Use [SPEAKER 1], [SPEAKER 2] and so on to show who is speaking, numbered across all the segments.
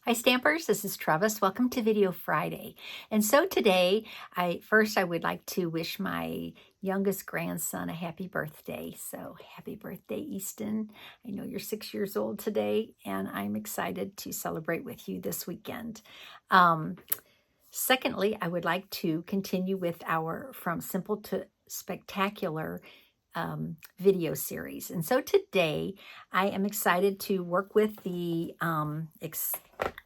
[SPEAKER 1] Hi Stampers, this is Trevis. Welcome to Video Friday. And so today, I would like to wish my youngest grandson a happy birthday. So happy birthday, Easton. I know you're 6 years old today, and I'm excited to celebrate with you this weekend. Secondly, I would like to continue with our From Simple to Spectacular video series. And so today I am excited to work with the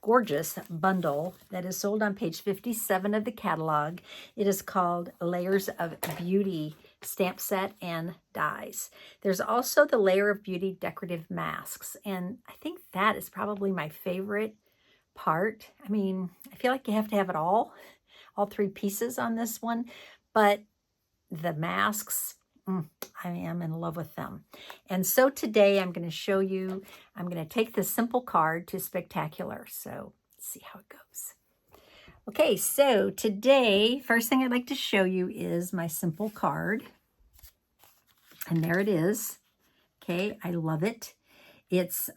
[SPEAKER 1] gorgeous bundle that is sold on page 57 of the catalog. It is called Layers of Beauty stamp set and dies. There's also the Layer of Beauty decorative masks, and I think that is probably my favorite part. I mean, I feel like you have to have it all three pieces on this one, but the masks, I am in love with them. And so today I'm going to show you, I'm going to take the simple card to spectacular. So let's see how it goes. Okay, so today, first thing I'd like to show you is my simple card. And there it is. Okay, I love it. It's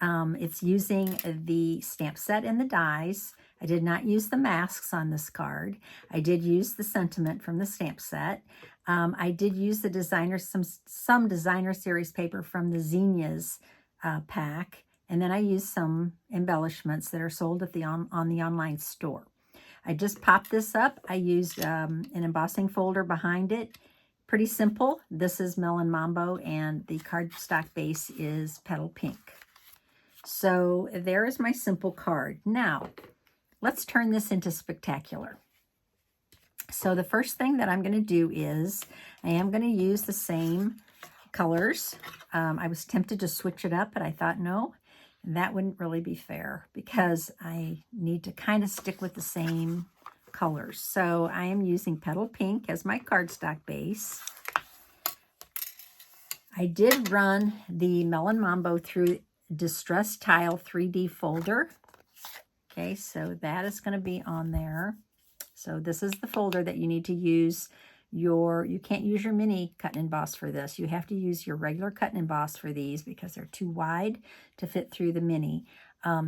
[SPEAKER 1] using the stamp set and the dies. I did not use the masks on this card. I did use the sentiment from the stamp set. I did use the designer, some designer series paper from the Zinnias pack. And then I used some embellishments that are sold at on the online store. I just popped this up. I used an embossing folder behind it. Pretty simple. This is Melon Mambo, and the cardstock base is Petal Pink. So there is my simple card. Now, let's turn this into spectacular. So the first thing that I'm going to do is I am going to use the same colors. I was tempted to switch it up, but I thought, no, that wouldn't really be fair because I need to kind of stick with the same colors. So I am using Petal Pink as my cardstock base. I did run the Melon Mambo through Distress Tile 3D folder. Okay, so that is going to be on there. So this is the folder that you need to use you can't use your mini cut and emboss for this. You have to use your regular cut and emboss for these because they're too wide to fit through the mini.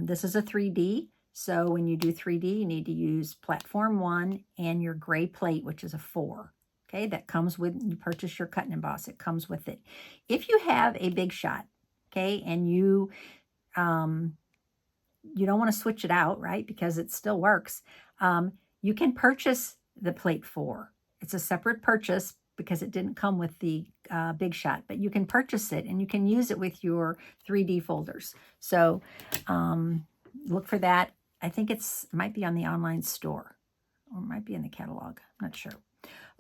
[SPEAKER 1] This is a 3D, so when you do 3D, you need to use platform 1 and your gray plate, which is a 4. Okay, that comes with, you purchase your cut and emboss, it comes with it. If you have a big shot, okay, and you don't want to switch it out, right, because it still works, you can purchase the plate 4. It's a separate purchase because it didn't come with the big shot, but you can purchase it and you can use it with your 3D folders. So look for that. I think it might be on the online store or it might be in the catalog. I'm not sure.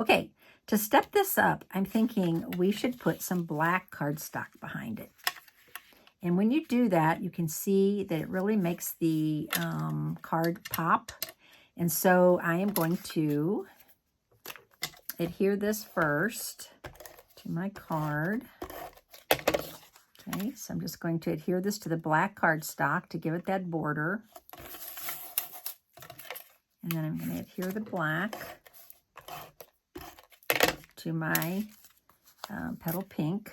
[SPEAKER 1] Okay, to step this up, I'm thinking we should put some black cardstock behind it. And when you do that, you can see that it really makes the card pop. And so I am going to adhere this first to my card. Okay, so I'm just going to adhere this to the black cardstock to give it that border. And then I'm going to adhere the black to my Petal Pink.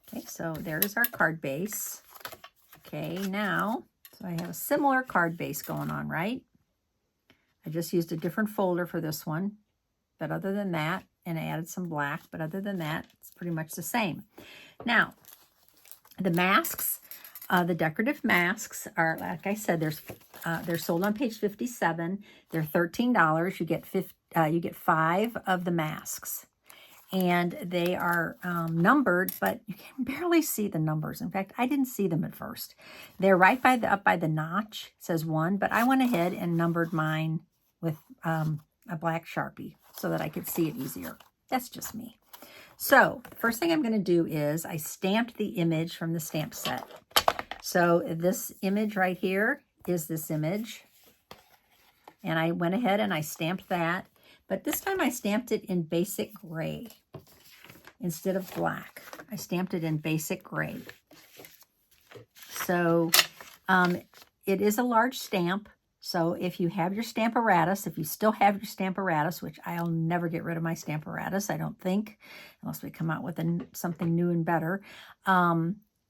[SPEAKER 1] Okay, so there's our card base. Okay, now, so I have a similar card base going on, right? I just used a different folder for this one, but other than that, and I added some black, but other than that, it's pretty much the same. Now, the masks, the decorative masks are, like I said, they're sold on page 57. They're $13. You get 5 of the masks. And they are numbered, but you can barely see the numbers. In fact, I didn't see them at first. They're right up by the notch. It says 1, but I went ahead and numbered mine with a black Sharpie so that I could see it easier. That's just me. So the first thing I'm going to do is I stamped the image from the stamp set. So this image right here is this image. And I went ahead and I stamped that. But this time I stamped it in basic gray instead of black. I stamped it in basic gray. So it is a large stamp. So if you have your Stamparatus, if you still have your Stamparatus, which I'll never get rid of my Stamparatus, I don't think, unless we come out with something new and better,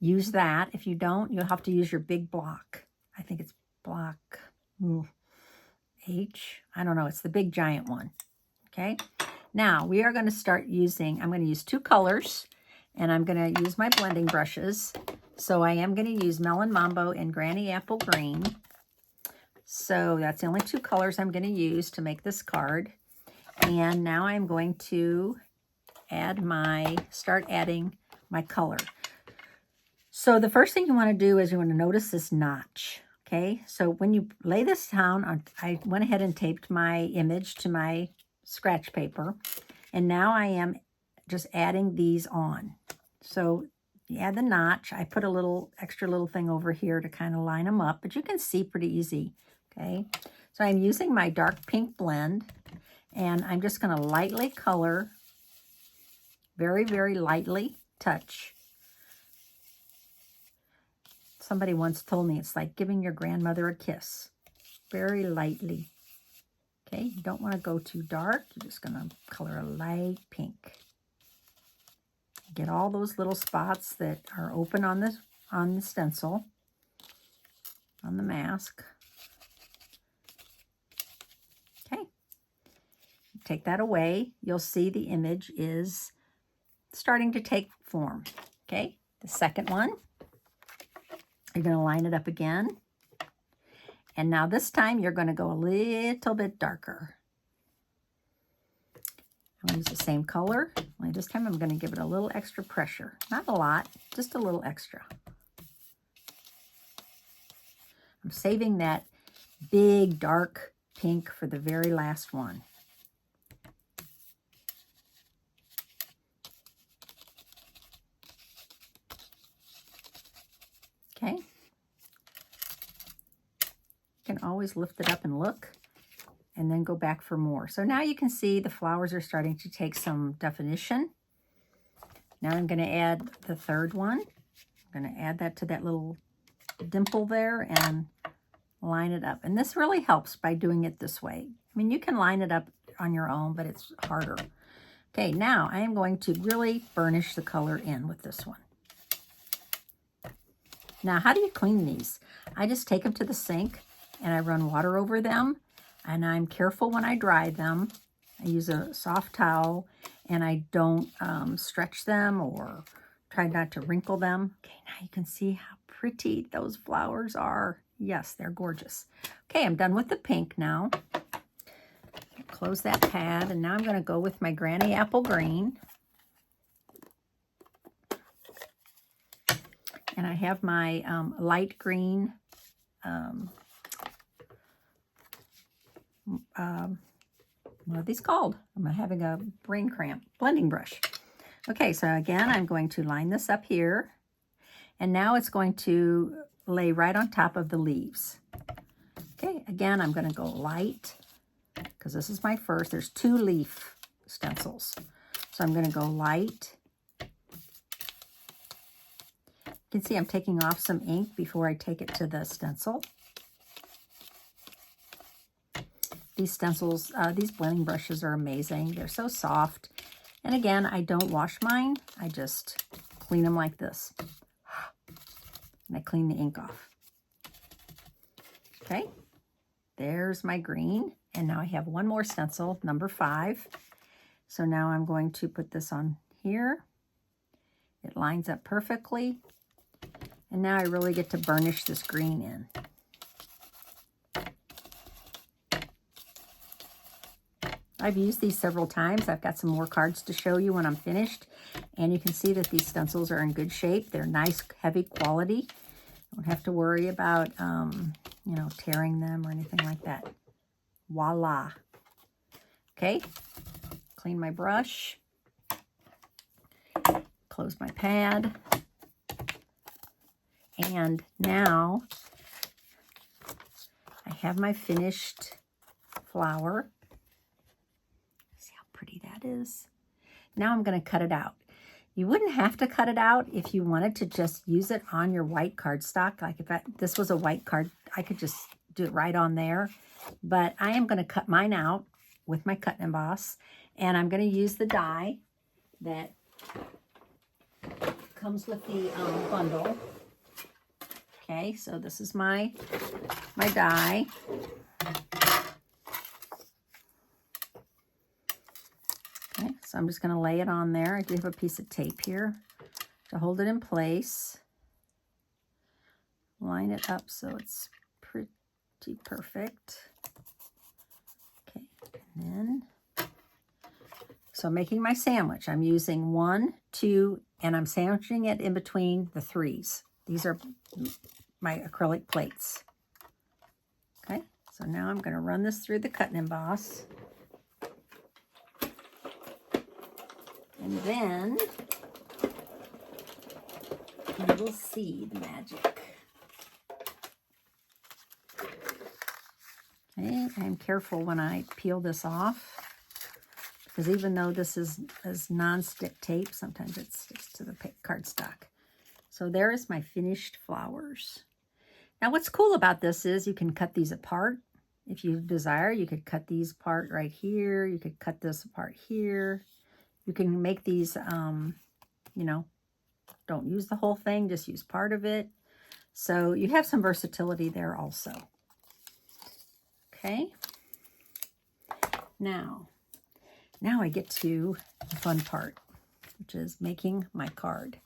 [SPEAKER 1] use that. If you don't, you'll have to use your big block. I think it's block H. I don't know. It's the big giant one. Okay. Now we are going to start using, I'm going to use 2 colors, and I'm going to use my blending brushes. So I am going to use Melon Mambo and Granny Apple Green. So that's the only 2 colors I'm going to use to make this card. And now I'm going to start adding my color. So the first thing you want to do is you want to notice this notch. Okay, so when you lay this down, I went ahead and taped my image to my scratch paper. And now I am just adding these on. So you add the notch. I put a little extra little thing over here to kind of line them up, but you can see pretty easy. Okay, so I'm using my dark pink blend, and I'm just going to lightly color, very, very lightly touch. Somebody once told me it's like giving your grandmother a kiss. Very lightly. Okay, you don't want to go too dark. You're just going to color a light pink. Get all those little spots that are open on the stencil, on the mask. Okay, take that away. You'll see the image is starting to take form. Okay, the second one. You're going to line it up again. And now this time you're going to go a little bit darker. I'm going to use the same color. Only this time I'm going to give it a little extra pressure. Not a lot, just a little extra. I'm saving that big dark pink for the very last one. Okay. You can always lift it up and look, and then go back for more. So now you can see the flowers are starting to take some definition. Now I'm going to add the third one. I'm going to add that to that little dimple there and line it up. And this really helps by doing it this way. I mean, you can line it up on your own, but it's harder. Okay, now I am going to really burnish the color in with this one. Now, how do you clean these? I just take them to the sink and I run water over them, and I'm careful when I dry them. I use a soft towel, and I don't stretch them or try not to wrinkle them. Okay, now you can see how pretty those flowers are. Yes, they're gorgeous. Okay, I'm done with the pink now. Close that pad, and now I'm going to go with my Granny Apple Green. And I have my light green what are these called? I'm having a brain cramp. Blending brush. Okay, so again, I'm going to line this up here. And now it's going to lay right on top of the leaves. Okay, again, I'm going to go light, because this is my first. There's 2 leaf stencils. So I'm going to go light. You can see I'm taking off some ink before I take it to the stencil. These stencils, these blending brushes are amazing. They're so soft. And again, I don't wash mine. I just clean them like this. And I clean the ink off. Okay, there's my green. And now I have one more stencil, number 5. So now I'm going to put this on here. It lines up perfectly. And now I really get to burnish this green in. I've used these several times. I've got some more cards to show you when I'm finished. And you can see that these stencils are in good shape. They're nice, heavy quality. Don't have to worry about, you know, tearing them or anything like that. Voila. Okay, clean my brush. Close my pad. And now I have my finished flower. See how pretty that is? Now I'm going to cut it out. You wouldn't have to cut it out if you wanted to just use it on your white cardstock. Like if this was a white card, I could just do it right on there. But I am going to cut mine out with my cut and emboss. And I'm going to use the die that comes with the bundle. Okay, so this is my die. Okay, so I'm just going to lay it on there. I do have a piece of tape here to hold it in place. Line it up so it's pretty perfect. Okay, and then, so I'm making my sandwich. I'm using 1, 2, and I'm sandwiching it in between the 3s. These are my acrylic plates. Okay, so now I'm going to run this through the cut and emboss. And then you will see the magic. Okay, I'm careful when I peel this off, because even though this is non-stick tape, sometimes it sticks to the cardstock. So there is my finished flowers. Now what's cool about this is you can cut these apart. If you desire, you could cut these apart right here. You could cut this apart here. You can make these, you know, don't use the whole thing, just use part of it. So you have some versatility there also. Okay. Now I get to the fun part, which is making my card.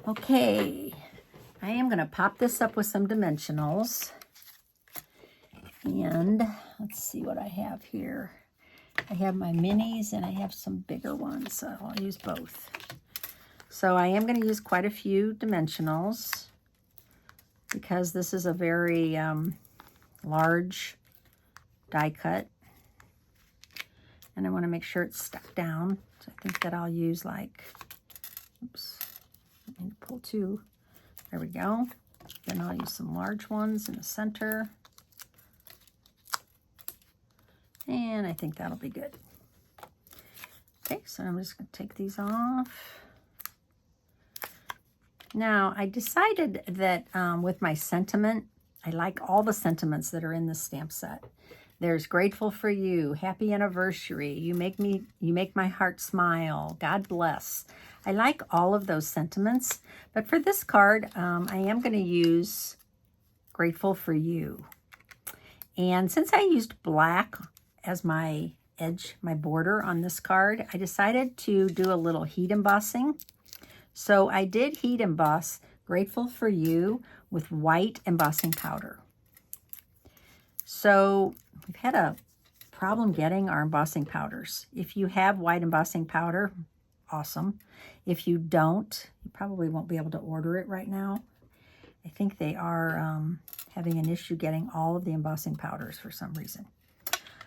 [SPEAKER 1] Okay, I am going to pop this up with some dimensionals. And let's see what I have here. I have my minis and I have some bigger ones, so I'll use both. So I am going to use quite a few dimensionals because this is a very large die cut. And I want to make sure it's stuck down. So I think that I'll use like, oops, I need to pull 2. There we go. Then I'll use some large ones in the center. And I think that'll be good. Okay, so I'm just going to take these off. Now, I decided that with my sentiment, I like all the sentiments that are in this stamp set. There's grateful for you, happy anniversary, you make my heart smile, God bless. I like all of those sentiments, but for this card, I am going to use grateful for you. And since I used black as my edge, my border on this card, I decided to do a little heat embossing. So I did heat emboss grateful for you with white embossing powder. So we've had a problem getting our embossing powders. If you have white embossing powder, awesome. If you don't, you probably won't be able to order it right now. I think they are having an issue getting all of the embossing powders for some reason.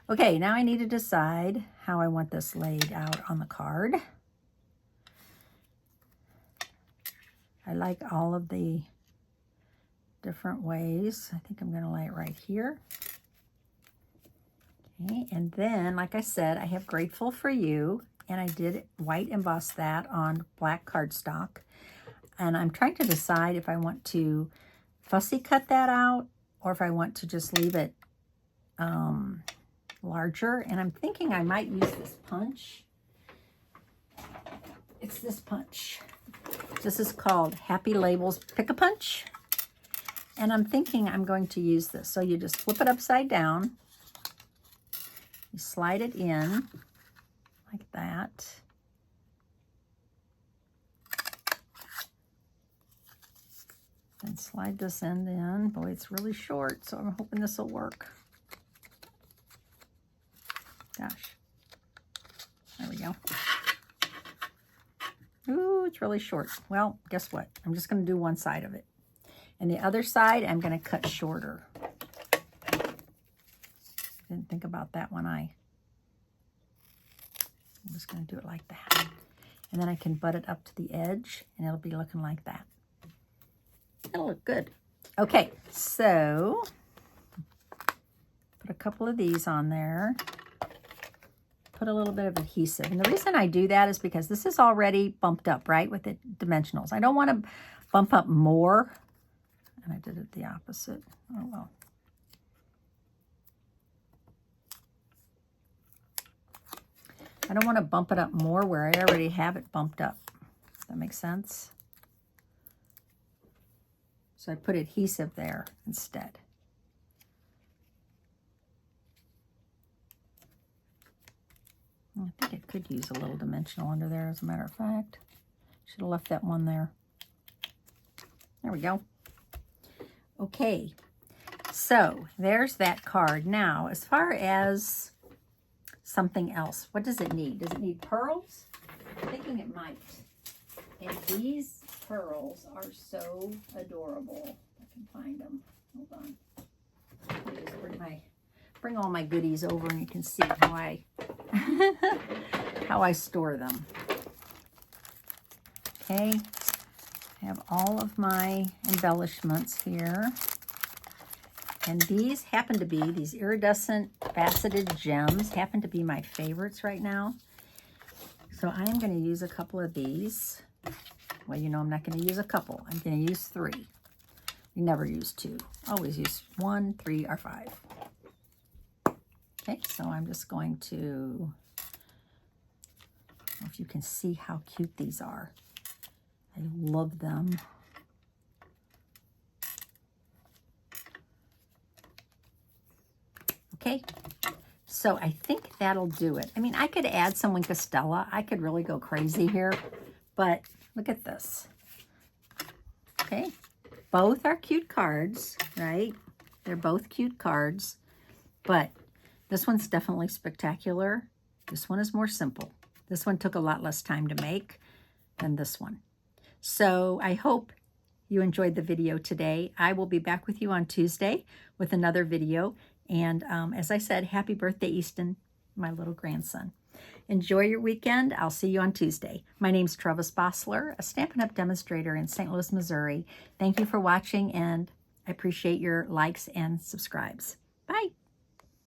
[SPEAKER 1] Okay, now I need to decide how I want this laid out on the card. I like all of the different ways. I think I'm going to lay it right here. Okay, and then, like I said, I have grateful for you, and I did white emboss that on black cardstock. And I'm trying to decide if I want to fussy cut that out or if I want to just leave it larger. And I'm thinking I might use this punch. It's this punch. This is called Happy Labels Pick-a-Punch. And I'm thinking I'm going to use this. So you just flip it upside down. You slide it in like that. And slide this end in. Boy, it's really short, so I'm hoping this will work. Gosh. There we go. Ooh, it's really short. Well, guess what? I'm just going to do one side of it. And the other side, I'm going to cut shorter. Didn't think about that when I'm just going to do it like that. And then I can butt it up to the edge, and it'll be looking like that. It'll look good. Okay, so put a couple of these on there. Put a little bit of adhesive. And the reason I do that is because this is already bumped up, right, with the dimensionals. I don't want to bump up more. And I did it the opposite. Oh, well. I don't want to bump it up more where I already have it bumped up. Does that make sense? So I put adhesive there instead. I think it could use a little dimensional under there, as a matter of fact. Should have left that one there. There we go. Okay, so there's that card. Now, as far as something else, what does it need? Does it need pearls? I'm thinking it might. And these pearls are so adorable. I can find them. Hold on. Let me just bring all my goodies over, and you can see how I how I store them. Okay, I have all of my embellishments here. And these happen to be, these iridescent faceted gems happen to be my favorites right now. So I am going to use a couple of these. Well, you know I'm not going to use a couple. I'm going to use 3. You never use 2. Always use 1, 3, or 5. Okay, so I'm just going to, I don't know if you can see how cute these are. I love them. Okay, so I think that'll do it. I mean, I could add some Wink of Stella. I could really go crazy here, but look at this. Okay, both are cute cards, right? They're both cute cards, but this one's definitely spectacular. This one is more simple. This one took a lot less time to make than this one. So I hope you enjoyed the video today. I will be back with you on Tuesday with another video. And as I said, happy birthday, Easton, my little grandson. Enjoy your weekend. I'll see you on Tuesday. My name's Trevis Bossler, a Stampin' Up! Demonstrator in St. Louis, Missouri. Thank you for watching, and I appreciate your likes and subscribes. Bye.